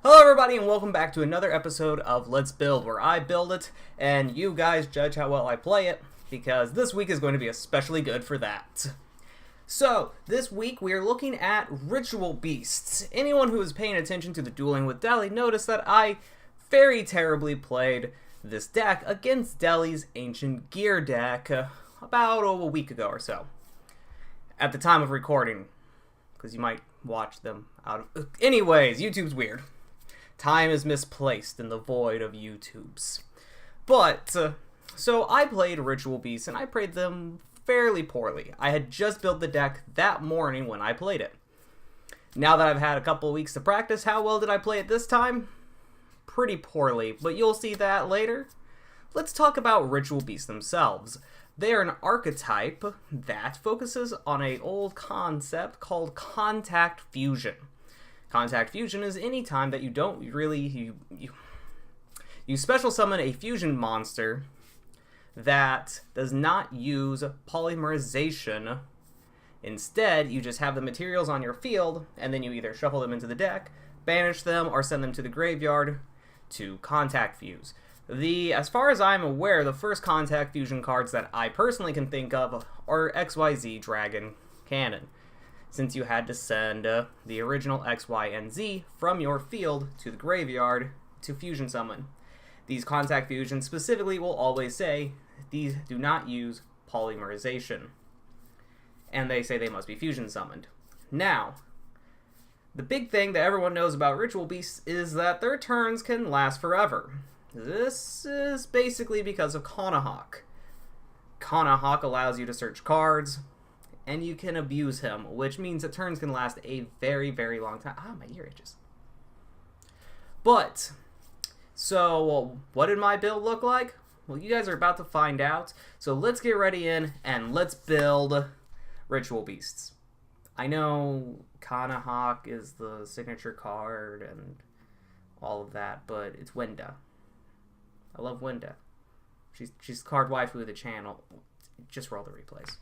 Hello everybody and welcome back to another episode of Let's Build, where I build it and you guys judge how well I play it, because this week is going to be especially good for that. So, this week we are looking at Ritual Beasts. Anyone who is paying attention to the Dueling with Deli noticed that I very terribly played this deck against Deli's Ancient Gear deck about a week ago or so. At the time of recording, because you might watch them out of... Anyways, YouTube's weird. Time is misplaced in the void of YouTube's. But, so I played Ritual Beasts, and I played them fairly poorly. I had just built the deck that morning when I played it. Now that I've had a couple of weeks to practice, how well did I play it this time? Pretty poorly, but you'll see that later. Let's talk about Ritual Beasts themselves. They are an archetype that focuses on an old concept called contact fusion. Contact fusion is any time that you don't really... You special summon a fusion monster that does not use polymerization. Instead, you just have the materials on your field, and then you either shuffle them into the deck, banish them, or send them to the graveyard to contact fuse. As far as I'm aware, the first contact fusion cards that I personally can think of are XYZ Dragon Cannon, since you had to send the original X, Y, and Z from your field to the graveyard to fusion summon. These contact fusions specifically will always say these do not use polymerization, and they say they must be fusion summoned. Now, the big thing that everyone knows about Ritual Beasts is that their turns can last forever. This is basically because of Kanahawk. Kanahawk allows you to search cards, and you can abuse him, which means that turns can last a very, very long time. Ah, my ear itches. But, so, what did my build look like? Well, you guys are about to find out. So let's get ready in, and let's build Ritual Beasts. I know Kanahawk is the signature card and all of that, but it's Wenda. I love Wenda. She's card waifu of the channel. Just roll the replays.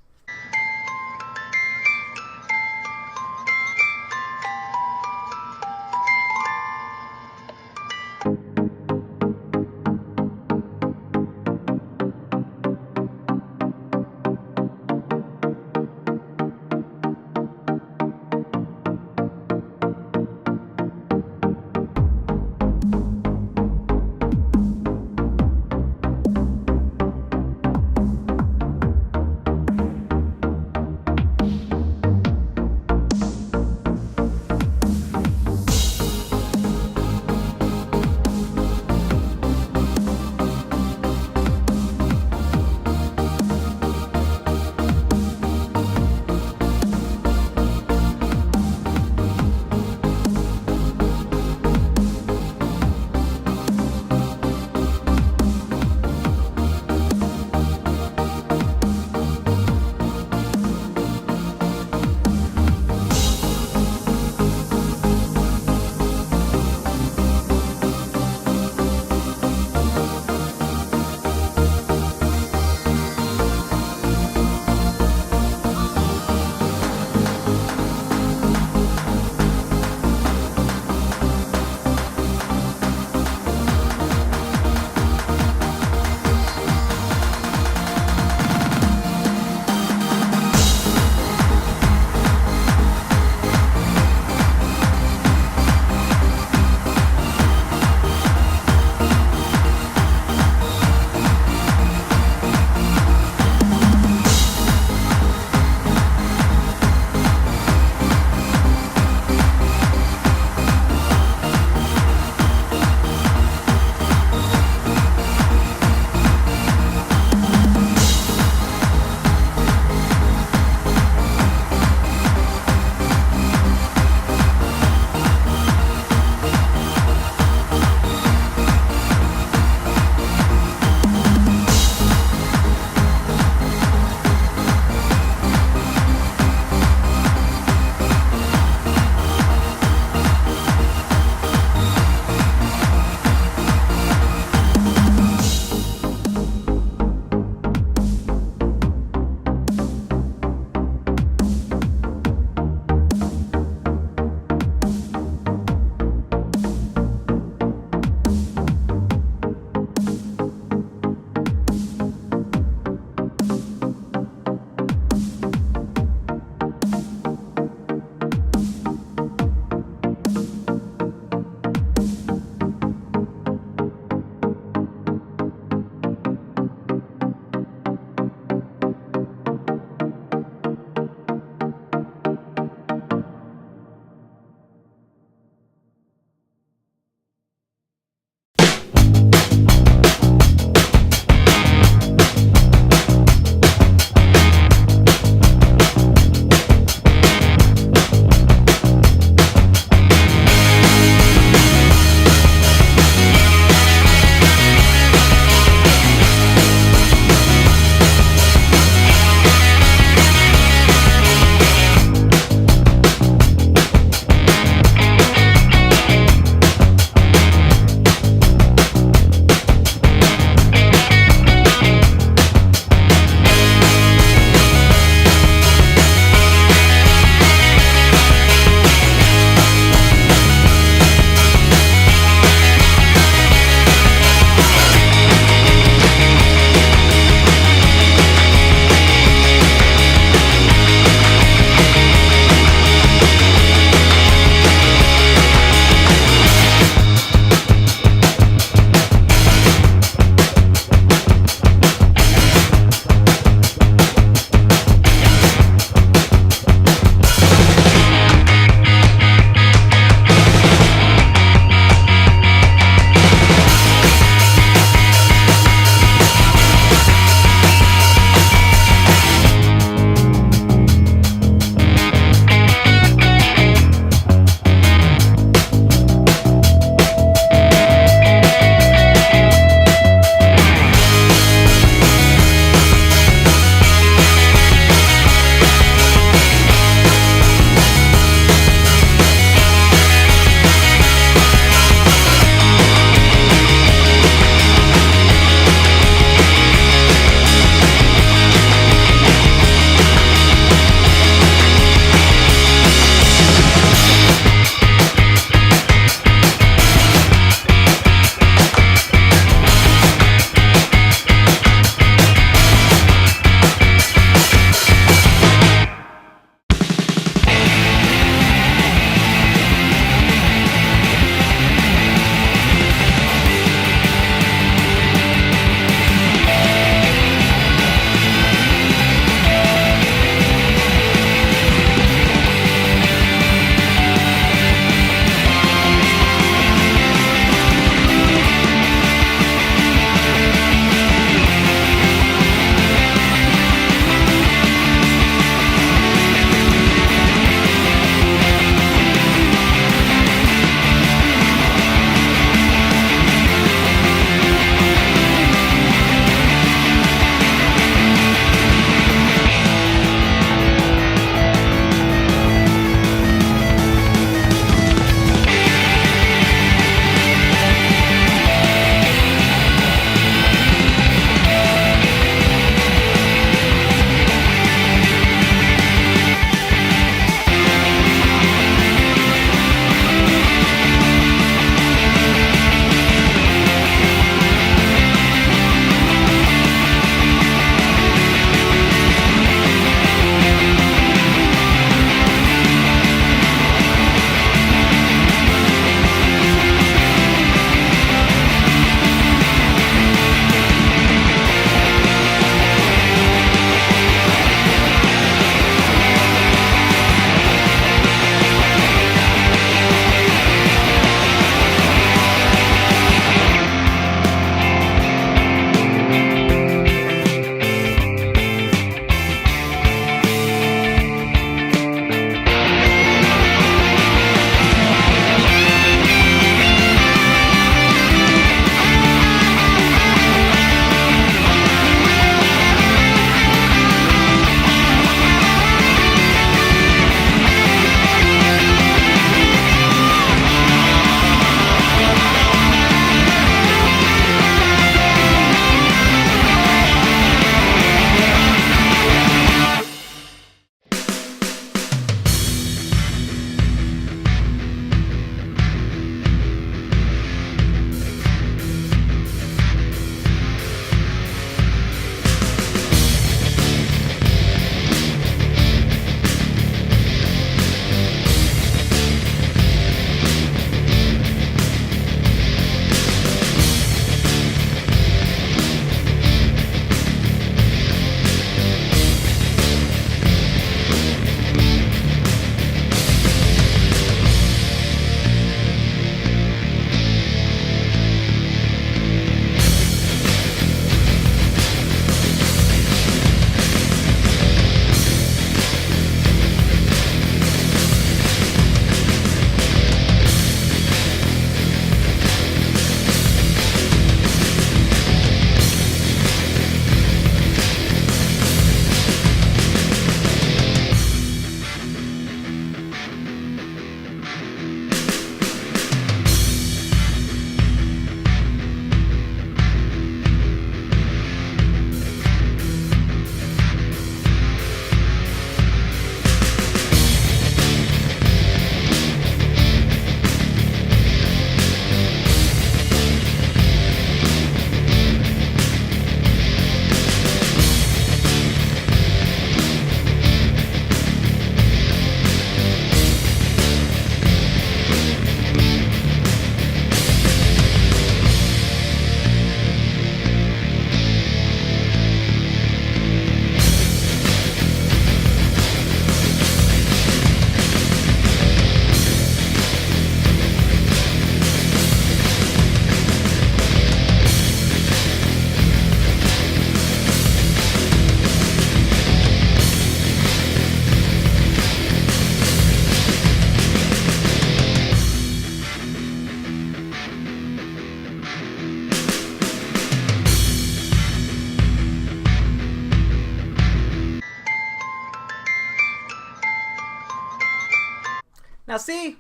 Now see,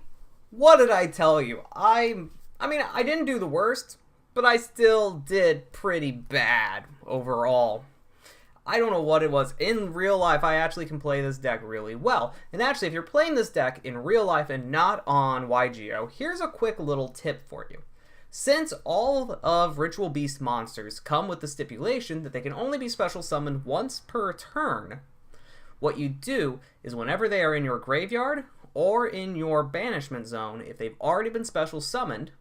what did I tell you? I mean, I didn't do the worst, but I still did pretty bad overall. I don't know what it was. In real life, I actually can play this deck really well. And actually, if you're playing this deck in real life and not on YGO, here's a quick little tip for you. Since all of Ritual Beast monsters come with the stipulation that they can only be special summoned once per turn, what you do is whenever they are in your graveyard or in your banishment zone, if they've already been special summoned,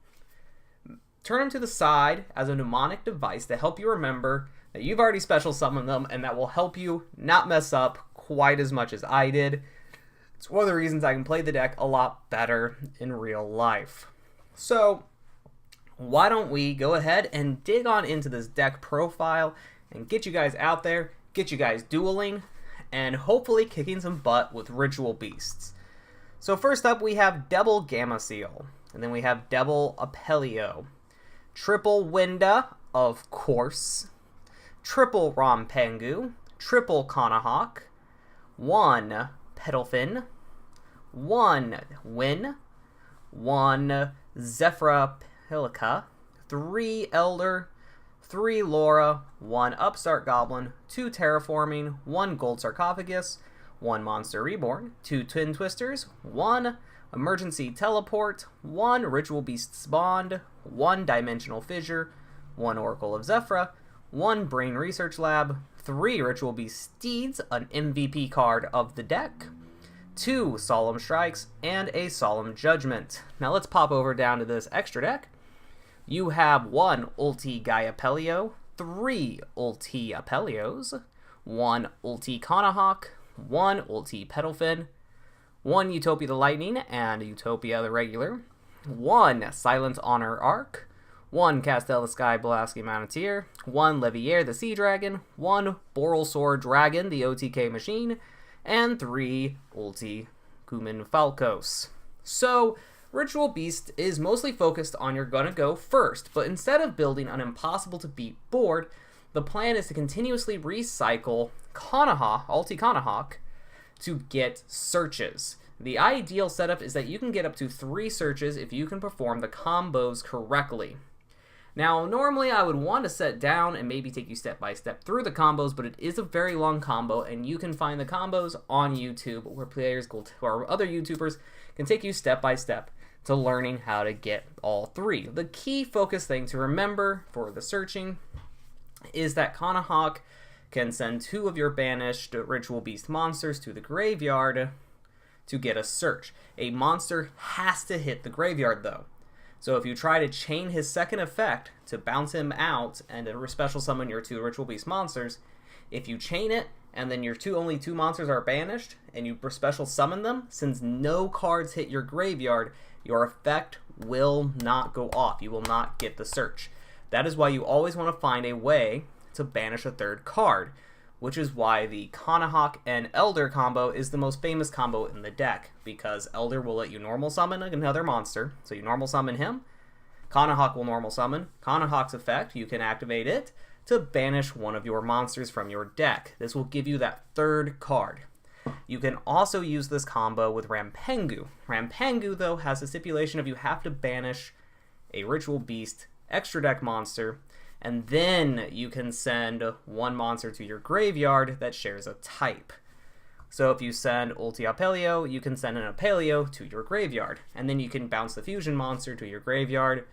turn them to the side as a mnemonic device to help you remember that you've already special summoned them, and that will help you not mess up quite as much as I did. It's one of the reasons I can play the deck a lot better in real life. So why don't we go ahead and dig on into this deck profile and get you guys out there, get you guys dueling, and hopefully kicking some butt with Ritual Beasts. So first up, we have Double Gamma Seal, and then we have Double Apelio, Triple Winda, of course, Triple Rompengu, Triple Kanahawk, 1 Petalfin, 1 Win, 1 Zephyra Pilica, 3 Elder, 3 Laura, 1 Upstart Goblin, 2 Terraforming, 1 Gold Sarcophagus, 1 Monster Reborn, 2 Twin Twisters, 1 Emergency Teleport, 1 Ritual Beast's Bond, 1 Dimensional Fissure, 1 Oracle of Zephyra, 1 Brain Research Lab, 3 Ritual Beast Steeds, an MVP card of the deck, 2 Solemn Strikes, and a Solemn Judgment. Now let's pop over down to this extra deck. You have 1 Ulti Gaiapelio, 3 Ulti Apelios, 1 Ulti Kanahawk, 1 Ulti Petalfin, 1 Utopia the Lightning and Utopia the Regular, 1 Silent Honor Arc, 1 Castel the Sky Blasky Mountaineer, 1 Levier the Sea Dragon, 1 Borrelsword Dragon the OTK Machine, and 3 Ulti Cumin Falcos. So, Ritual Beast is mostly focused on you're gonna go first, but instead of building an impossible to beat board, the plan is to continuously recycle Ulti Kanahawk to get searches. The ideal setup is that you can get up to 3 searches if you can perform the combos correctly. Now, normally I would want to set down and maybe take you step by step through the combos, but it is a very long combo, and you can find the combos on YouTube where players or other YouTubers can take you step by step to learning how to get all 3. The key focus thing to remember for the searching is that Kanahawk can send 2 of your banished Ritual Beast monsters to the graveyard to get a search. A monster has to hit the graveyard though. So if you try to chain his second effect to bounce him out and to special summon your 2 Ritual Beast monsters, if you chain it and then your only 2 monsters are banished and you special summon them, since no cards hit your graveyard, your effect will not go off. You will not get the search. That is why you always want to find a way to banish a 3rd card, which is why the Kanahawk and Elder combo is the most famous combo in the deck, because Elder will let you normal summon another monster, so you normal summon him, Kanahawk will normal summon, Kanahawk's effect, you can activate it to banish one of your monsters from your deck. This will give you that 3rd card. You can also use this combo with Rampengu. Rampengu, though, has a stipulation of you have to banish a Ritual Beast extra deck monster, and then you can send 1 monster to your graveyard that shares a type. So if you send Ulti Apelio, you can send an Apelio to your graveyard, and then you can bounce the fusion monster to your graveyard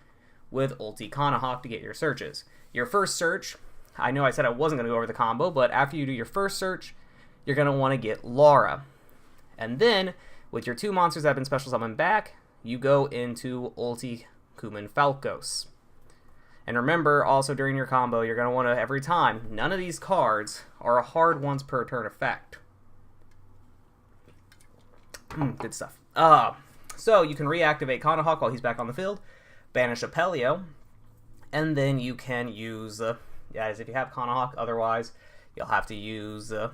with Ulti Kanahawk to get your searches. Your first search, I know I said I wasn't going to go over the combo, but after you do your first search, you're going to want to get Laura. And then, with your 2 monsters that have been special summoned back, you go into Ulti Cumin Falcos. And remember, also during your combo, you're going to want to, every time, none of these cards are a hard once per turn effect. Good stuff. So you can reactivate Kanahawk while he's back on the field, banish Apelio, and then you can use, as if you have Kanahawk, otherwise you'll have to use, as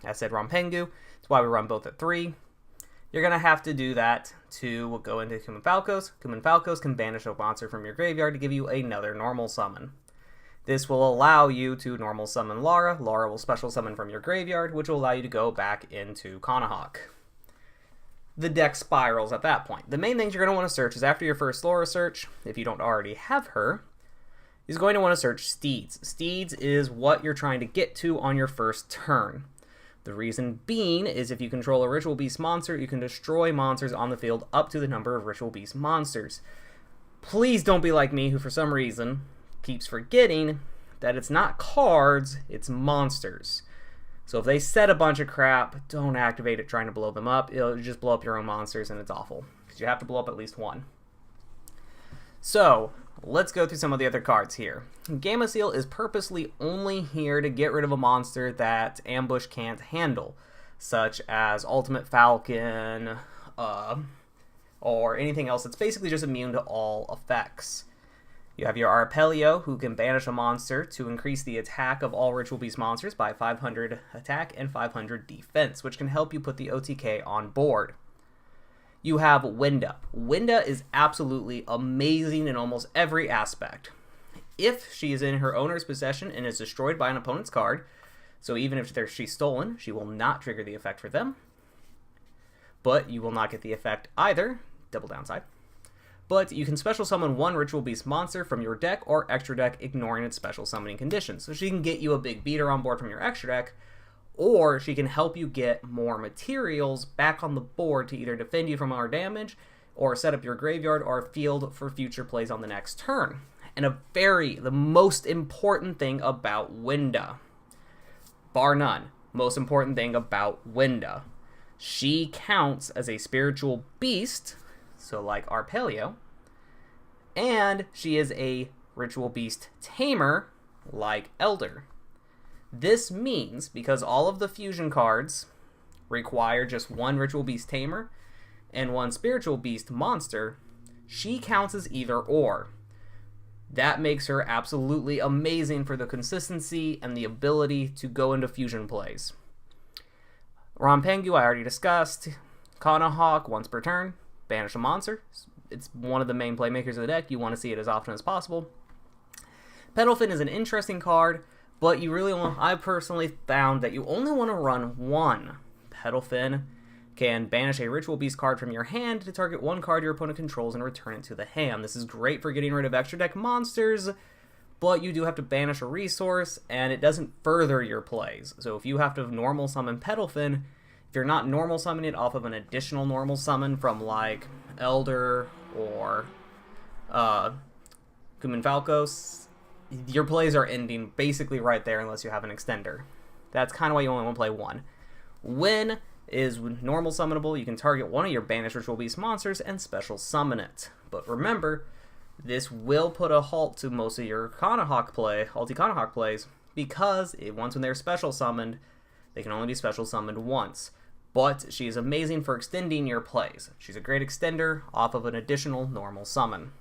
I said, Rampengu. That's why we run both at 3. You're going to have to do that to go into Cumin Falcos. Cumin Falcos can banish a monster from your graveyard to give you another normal summon. This will allow you to normal summon Lara. Lara will special summon from your graveyard, which will allow you to go back into Kanahawk. the deck spirals at that point. The main things you're going to want to search is after your first Laura search, if you don't already have her, is going to want to search Steeds. Steeds is what you're trying to get to on your first turn. The reason being is if you control a Ritual Beast monster, you can destroy monsters on the field up to the number of Ritual Beast monsters. Please don't be like me, who for some reason keeps forgetting that it's not cards, it's monsters. So if they set a bunch of crap, don't activate it trying to blow them up. It'll just blow up your own monsters, and it's awful. Because you have to blow up at least one. So, let's go through some of the other cards here. Gamma Seal is purposely only here to get rid of a monster that Ambush can't handle, such as Ultimate Falcon, or anything else that's basically just immune to all effects. You have your Arpelio, who can banish a monster to increase the attack of all Ritual Beast monsters by 500 attack and 500 defense, which can help you put the OTK on board. You have Winda. Winda is absolutely amazing in almost every aspect. If she is in her owner's possession and is destroyed by an opponent's card, so even if she's stolen, she will not trigger the effect for them. But you will not get the effect either. Double downside. But you can special summon one Ritual Beast monster from your deck or extra deck, ignoring its special summoning conditions. So she can get you a big beater on board from your extra deck, or she can help you get more materials back on the board to either defend you from more damage, or set up your graveyard or field for future plays on the next turn. And the most important thing about Winda, bar none, most important thing about Winda, she counts as a spiritual beast, so like Arpelio, and she is a Ritual Beast tamer, like Elder. This means, because all of the fusion cards require just one Ritual Beast tamer and one Spiritual Beast monster, she counts as either or. That makes her absolutely amazing for the consistency and the ability to go into fusion plays. Rampengu I already discussed. Kana Hawk, once per turn, banish a monster. It's one of the main playmakers of the deck. You want to see it as often as possible. Petalfin is an interesting card, but I personally found that you only want to run one. Petalfin can banish a Ritual Beast card from your hand to target one card your opponent controls and return it to the hand. This is great for getting rid of extra deck monsters, but you do have to banish a resource, and it doesn't further your plays. So if you have to normal summon Petalfin, if you're not normal summoning it off of an additional normal summon from like Elder or Kumin Falcos, your plays are ending basically right there unless you have an extender. That's kind of why you only want to play one. Win is normal summonable. You can target one of your banished Ritual Beast monsters and special summon it. But remember, this will put a halt to most of your Kanahawk Ulti Kanahawk plays, because once when they're special summoned, they can only be special summoned once. But she is amazing for extending your plays. She's a great extender off of an additional normal summon.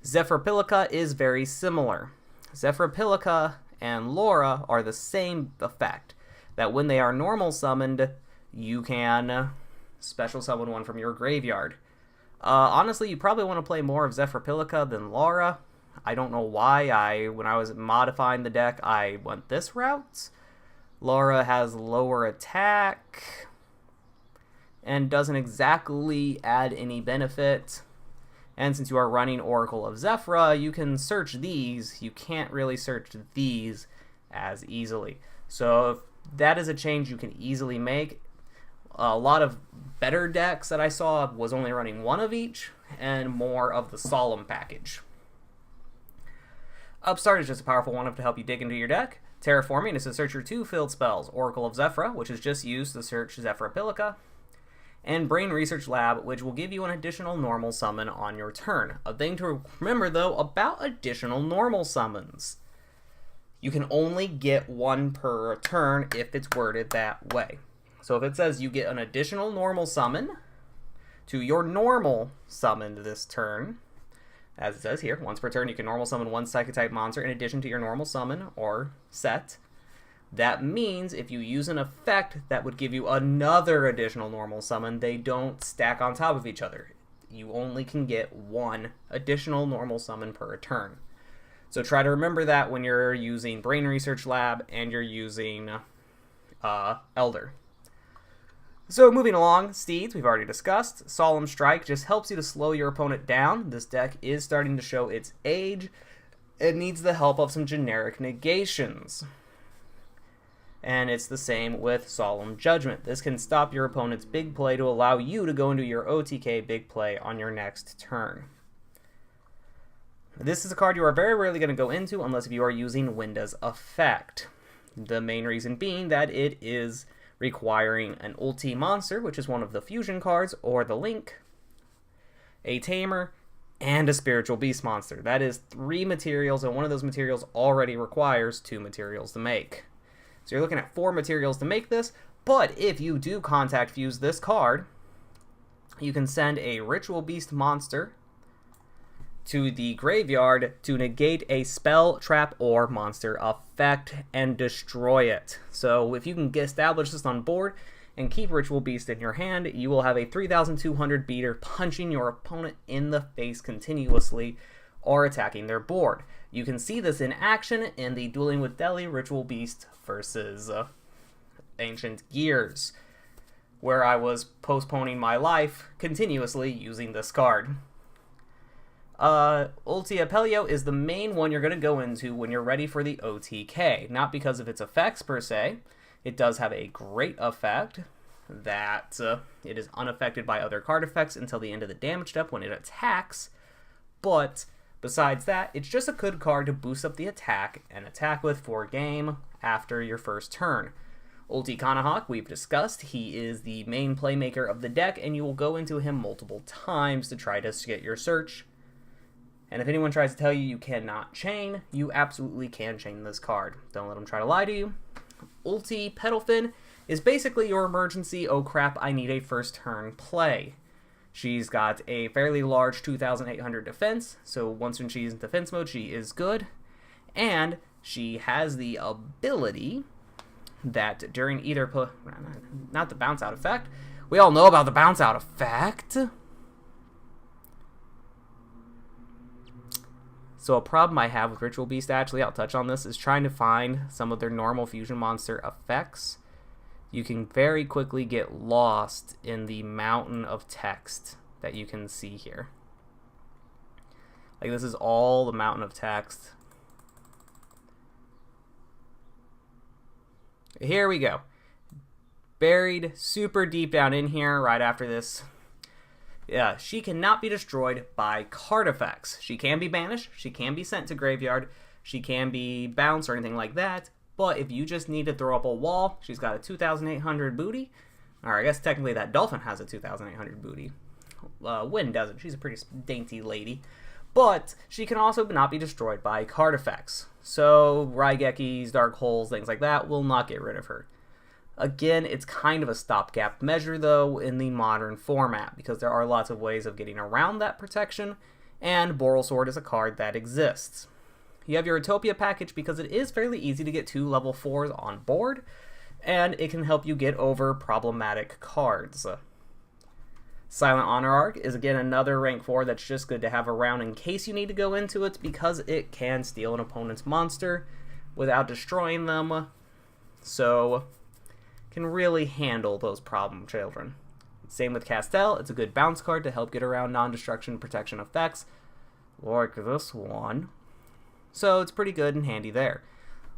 Zephyropilica is very similar. Zephyropilica and Laura are the same effect, that when they are normal summoned, you can special summon one from your graveyard. Honestly, you probably want to play more of Zephyropilica than Laura. I don't know why. When I was modifying the deck, I went this route. Laura has lower attack and doesn't exactly add any benefit. And since you are running Oracle of Zephyra, you can search these. You can't really search these as easily. So that is a change you can easily make. A lot of better decks that I saw was only running one of each and more of the Solemn package. Upstart is just a powerful one to help you dig into your deck. Terraforming is to search your two field spells, Oracle of Zephyra, which is just used to search Zephyropilica, and Brain Research Lab, which will give you an additional normal summon on your turn. A thing to remember, though, about additional normal summons. You can only get one per turn if it's worded that way. So if it says you get an additional normal summon to your normal summon this turn, as it says here, once per turn you can normal summon one Psychic-type monster in addition to your normal summon or set. That means if you use an effect that would give you another additional normal summon, they don't stack on top of each other. You only can get one additional normal summon per turn. So try to remember that when you're using Brain Research Lab and you're using Elder. So moving along, Steeds, we've already discussed. Solemn Strike just helps you to slow your opponent down. This deck is starting to show its age. It needs the help of some generic negations. And it's the same with Solemn Judgment. This can stop your opponent's big play to allow you to go into your OTK big play on your next turn. This is a card you are very rarely going to go into unless if you are using Winda's effect. The main reason being that it is requiring an ulti monster, which is one of the fusion cards, or the link, a tamer, and a spiritual beast monster. That is 3 materials, and one of those materials already requires 2 materials to make. So you're looking at 4 materials to make this, but if you do contact fuse this card, you can send a ritual beast monster to the graveyard to negate a spell, trap, or monster effect and destroy it. So if you can establish this on board and keep Ritual Beast in your hand, you will have a 3,200 beater punching your opponent in the face continuously or attacking their board. You can see this in action in the Dueling with Deli Ritual Beast versus Ancient Gears, where I was postponing my life continuously using this card. Ulti Apelio is the main one you're going to go into when you're ready for the OTK. Not because of its effects per se. It does have a great effect that it is unaffected by other card effects until the end of the damage step when it attacks. But besides that, it's just a good card to boost up the attack and attack with for game after your first turn. Ulti Kanahawk, we've discussed. He is the main playmaker of the deck, and you will go into him multiple times to try to get your search. And if anyone tries to tell you you cannot chain, you absolutely can chain this card. Don't let them try to lie to you. Ulti Petalfin is basically your emergency, oh crap, I need a first turn play. She's got a fairly large 2,800 defense, so once when she's in defense mode, she is good. And she has the ability that during either... not the bounce out effect. We all know about the bounce out effect. So a problem I have with Ritual Beast, actually, I'll touch on this, is trying to find some of their normal fusion monster effects. You can very quickly get lost in the mountain of text that you can see here. Like, this is all the mountain of text. Here we go. Buried super deep down in here right after this. Yeah, she cannot be destroyed by card effects. She can be banished, she can be sent to graveyard, she can be bounced or anything like that, but if you just need to throw up a wall, she's got a 2,800 booty, or I guess technically that dolphin has a 2,800 booty. Wind doesn't, she's a pretty dainty lady, but she can also not be destroyed by card effects. So Raigekis, Dark Holes, things like that will not get rid of her. Again, it's kind of a stopgap measure, though, in the modern format, because there are lots of ways of getting around that protection, and Boral Sword is a card that exists. You have your Utopia package because it is fairly easy to get 2 level 4s on board, and it can help you get over problematic cards. Silent Honor Arc is, again, another rank 4 that's just good to have around in case you need to go into it, because it can steal an opponent's monster without destroying them, so can really handle those problem children. Same with Castel, it's a good bounce card to help get around non-destruction protection effects, like this one. So it's pretty good and handy there.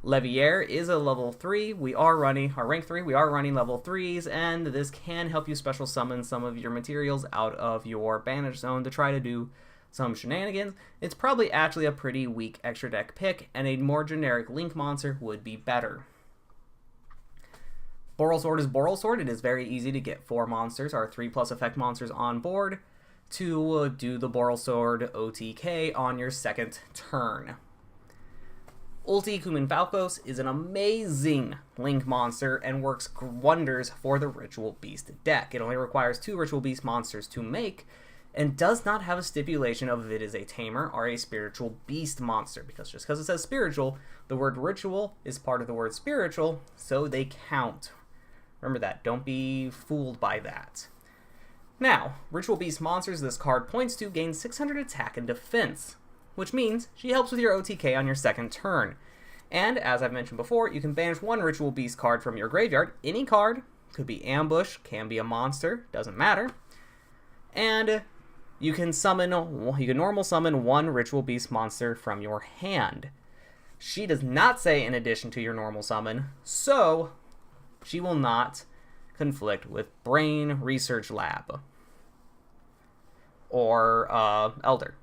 Levier is a level 3, we are running, our rank 3, we are running level 3s, and this can help you special summon some of your materials out of your banish zone to try to do some shenanigans. It's probably actually a pretty weak extra deck pick, and a more generic link monster would be better. Boral Sword is Boral Sword. It is very easy to get 4 monsters, our 3+ effect monsters on board, to do the Boral Sword OTK on your second turn. Ulti Kumin Falcos is an amazing link monster and works wonders for the Ritual Beast deck. It only requires 2 Ritual Beast monsters to make, and does not have a stipulation of if it is a tamer or a spiritual beast monster, because just because it says spiritual, the word ritual is part of the word spiritual, so they count. Remember that. Don't be fooled by that. Now, Ritual Beast monsters this card points to gain 600 attack and defense, which means she helps with your OTK on your second turn. And, as I've mentioned before, you can banish 1 Ritual Beast card from your graveyard, any card, Could be ambush, can be a monster, doesn't matter. And you can normal summon one ritual beast monster from your hand. She does not say in addition to your normal summon, so she will not conflict with Brain Research Lab or Elder.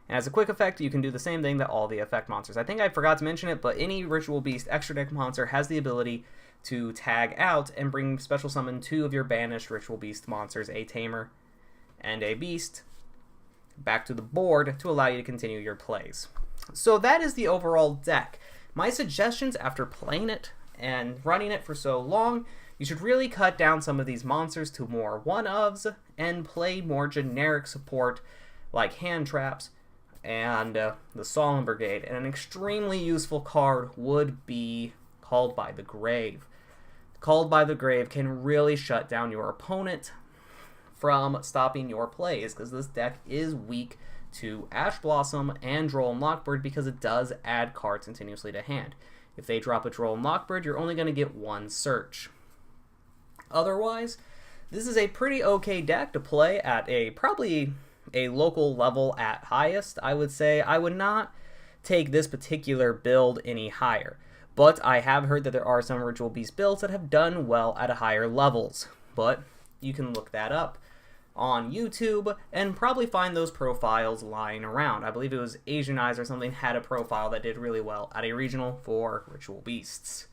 And as a quick effect, you can do the same thing that all the effect monsters. I think I forgot to mention it, but any Ritual Beast extra deck monster has the ability to tag out and bring special summon 2 of your banished Ritual Beast monsters, a Tamer and a Beast, back to the board to allow you to continue your plays. So that is the overall deck. My suggestions after playing it and running it for so long, you should really cut down some of these monsters to more one-ofs and play more generic support like hand traps and the Solemn Brigade. And an extremely useful card would be Called by the Grave. Called by the Grave can really shut down your opponent from stopping your plays, because this deck is weak to Ash Blossom and Droll and Lockbird because it does add cards continuously to hand. If they drop a Droll and Lockbird, you're only going to get 1 search. Otherwise, this is a pretty okay deck to play at probably a local level at highest, I would say. I would not take this particular build any higher, but I have heard that there are some Ritual Beast builds that have done well at higher levels. But you can look that up on YouTube and probably find those profiles lying around. I believe it was Asian Eyes or something had a profile that did really well at a regional for Ritual Beasts.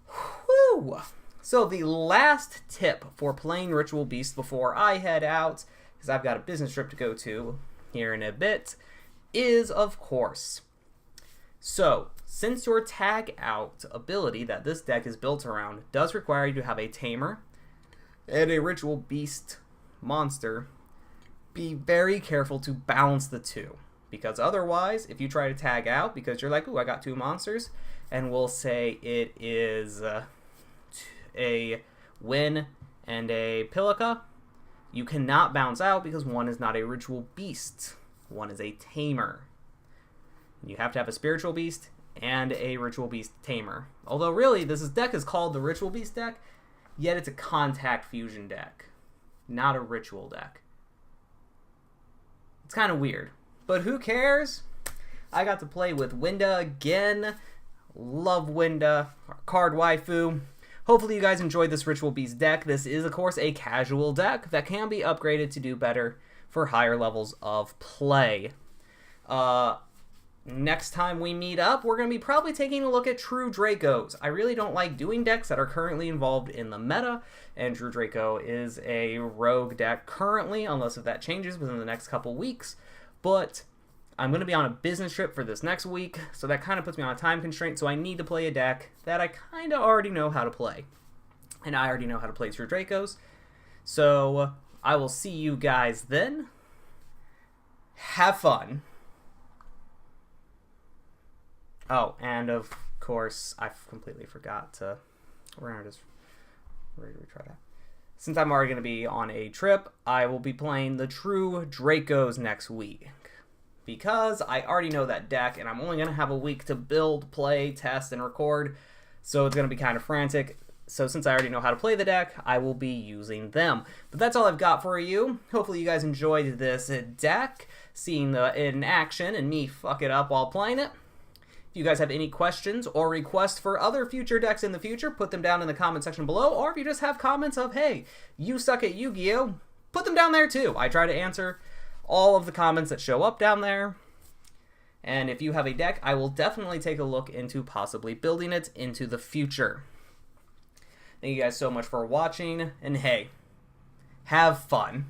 Whew! So the last tip for playing Ritual Beasts before I head out, because I've got a business trip to go to here in a bit, is, of course, so since your tag out ability that this deck is built around does require you to have a Tamer and a Ritual Beast monster, be very careful to balance the two, because otherwise, if you try to tag out because you're like, ooh, I got 2 monsters, and we'll say it is a Win and a Pilica, you cannot bounce out because one is not a Ritual Beast, one is a Tamer. You have to have a Spiritual Beast and a Ritual Beast Tamer. Although really, this deck is called the Ritual Beast deck, yet it's a Contact Fusion deck, not a Ritual deck. It's kind of weird, but who cares? I got to play with Winda again. Love Winda, our card waifu. Hopefully you guys enjoyed this Ritual Beast deck. This is, of course, a casual deck that can be upgraded to do better for higher levels of play. Next time we meet up, we're going to be probably taking a look at True Dracos. I really don't like doing decks that are currently involved in the meta, and True Draco is a rogue deck currently, unless if that changes within the next couple weeks. But I'm going to be on a business trip for this next week, so that kind of puts me on a time constraint, so I need to play a deck that I kind of already know how to play. And I already know how to play True Dracos. So I will see you guys then. Have fun. Oh, and of course, I completely forgot to... We're going to just retry that. Since I'm already going to be on a trip, I will be playing the True Dracos next week. Because I already know that deck, and I'm only going to have a week to build, play, test, and record. So it's going to be kind of frantic. So since I already know how to play the deck, I will be using them. But that's all I've got for you. Hopefully you guys enjoyed this deck, seeing it in action and me fuck it up while playing it. If you guys have any questions or requests for other future decks in the future, put them down in the comment section below. Or if you just have comments of, hey, you suck at Yu-Gi-Oh!, put them down there too. I try to answer all of the comments that show up down there. And if you have a deck, I will definitely take a look into possibly building it into the future. Thank you guys so much for watching, and hey, have fun.